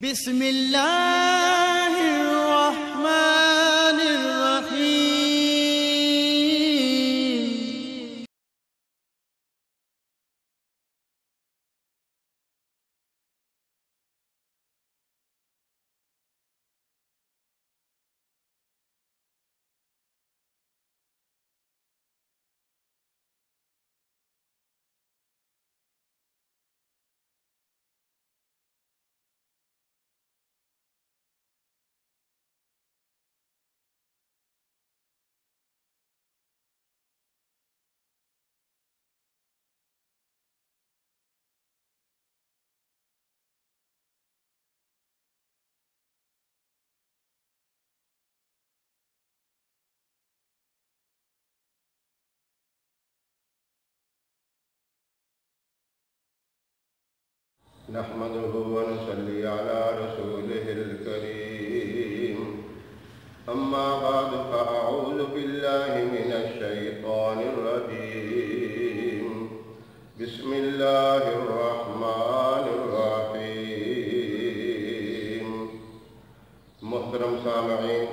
بسم اللہ الرحمن الرحیم۔ نحمده ونصلي على رسوله الكريم أما بعد فأعوذ بالله من الشيطان الرجيم بسم الله الرحمن الرحيم۔ محترم سامعین،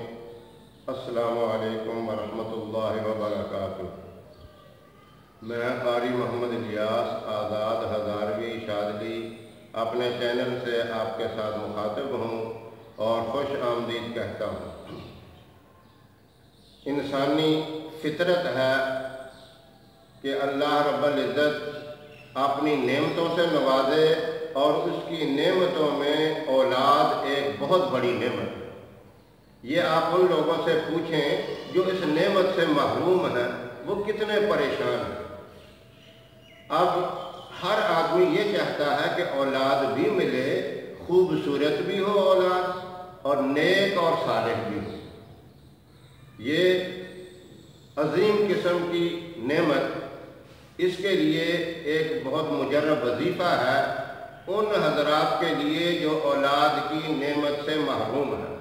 السلام علیکم ورحمۃ اللہ وبرکاتہ۔ میں قاری محمد الیاس آزاد ہزاروی شادلی اپنے چینل سے آپ کے ساتھ مخاطب ہوں اور خوش آمدید کہتا ہوں۔ انسانی فطرت ہے کہ اللہ رب العزت اپنی نعمتوں سے نوازے، اور اس کی نعمتوں میں اولاد ایک بہت بڑی نعمت ہے۔ یہ آپ ان لوگوں سے پوچھیں جو اس نعمت سے محروم ہیں، وہ کتنے پریشان ہیں۔ اب ہر آدمی یہ چاہتا ہے کہ اولاد بھی ملے، خوبصورت بھی ہو اولاد، اور نیک اور صالح بھی ہو۔ یہ عظیم قسم کی نعمت، اس کے لیے ایک بہت مجرب وظیفہ ہے ان حضرات کے لیے جو اولاد کی نعمت سے محروم ہیں۔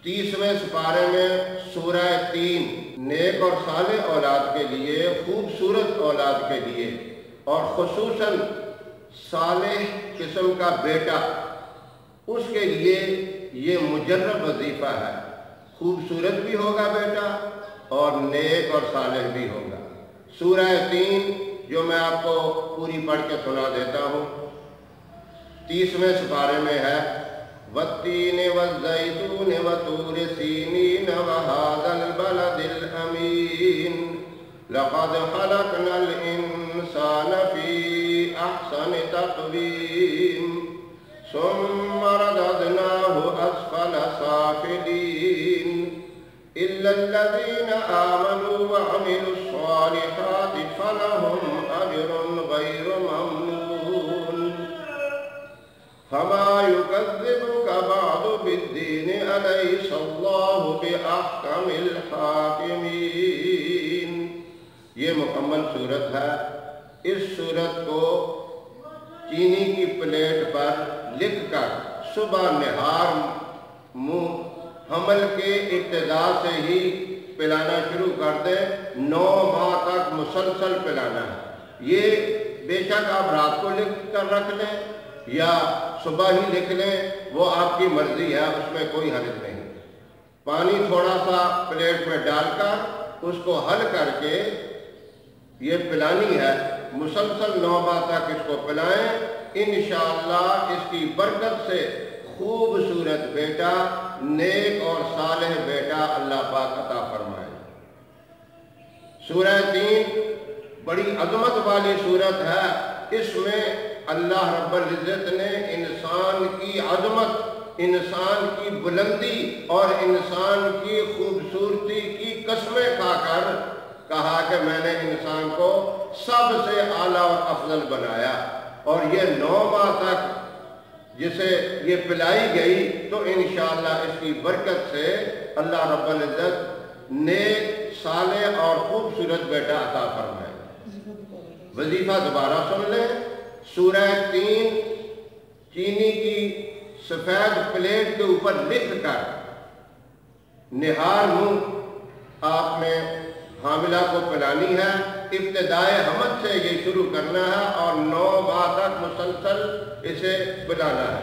30ویں سپارے میں سورہ 3 نیک اور صالح اولاد کے لیے، خوبصورت اولاد کے لیے، اور خصوصاً صالح قسم کا بیٹا، اس کے لیے یہ مجرب وظیفہ ہے۔ خوبصورت بھی ہوگا بیٹا اور نیک اور صالح بھی ہوگا۔ سورہ 3 جو میں آپ کو پوری پڑھ کے سنا دیتا ہوں، 30ویں سپارے میں ہے: وَالتِّينِ وَالزَّيْتُونِ وَطُورِ سِينِينَ وَهَٰذَا الْبَلَدِ الْأَمِينِ لَقَدْ خَلَقْنَا الْإِنسَانَ فِي أَحْسَنِ تَقْوِيمٍ ثُمَّ رَدَدْنَاهُ أَسْفَلَ سَافِلِينَ إِلَّا الَّذِينَ آمَنُوا وَعَمِلُوا الصَّالِحَاتِ فَلَهُمْ أَجْرٌ غَيْرُ مَمْنُونٍ فَمَا يُكَذِّبُكَ بَعْدُ بِالدِّينِ أَلَيْسَ اللَّهُ بِأَحْكَمِ الْحَاكِمِينَ۔ یہ مکمل صورت ہے۔ اس صورت کو چینی کی پلیٹ پر لکھ کر صبح نہار منہ حمل کے ابتدا سے ہی پلانا شروع کر دیں، 9 ماہ تک مسلسل پلانا ہے۔ یہ بے شک آپ رات کو لکھ کر رکھ لیں یا صبح ہی لکھ لیں، وہ آپ کی مرضی ہے، اس میں کوئی حرج نہیں۔ پانی تھوڑا سا پلیٹ میں ڈال کر اس کو حل کر کے یہ پلانی ہے، مسلسل 9 ماہ تک اس کو پلائیں، انشاءاللہ اس کی برکت سے خوبصورت بیٹا، نیک اور صالح بیٹا اللہ پاک عطا فرمائے۔ سورہ 3 بڑی عظمت والی صورت ہے۔ اس میں اللہ رب العزت نے انسان کی عظمت، انسان کی بلندی اور انسان کی خوبصورتی کی قسمیں کھا کر کہا کہ میں نے انسان کو سب سے اعلیٰ اور افضل بنایا، اور یہ 9 ماہ تک جسے یہ پلائی گئی تو انشاءاللہ اس کی برکت سے اللہ رب العزت نیک، صالح اور خوبصورت بیٹا عطا فرمائے۔ وظیفہ دوبارہ سن لیں۔ سورہ 3 چینی کی سفید پلیٹ کے اوپر لکھ کر نہار منہ آپ نے حاملہ کو پلانی ہے۔ ابتدائے حمل سے یہ شروع کرنا ہے اور 9 ماہ تک مسلسل اسے پلانا ہے۔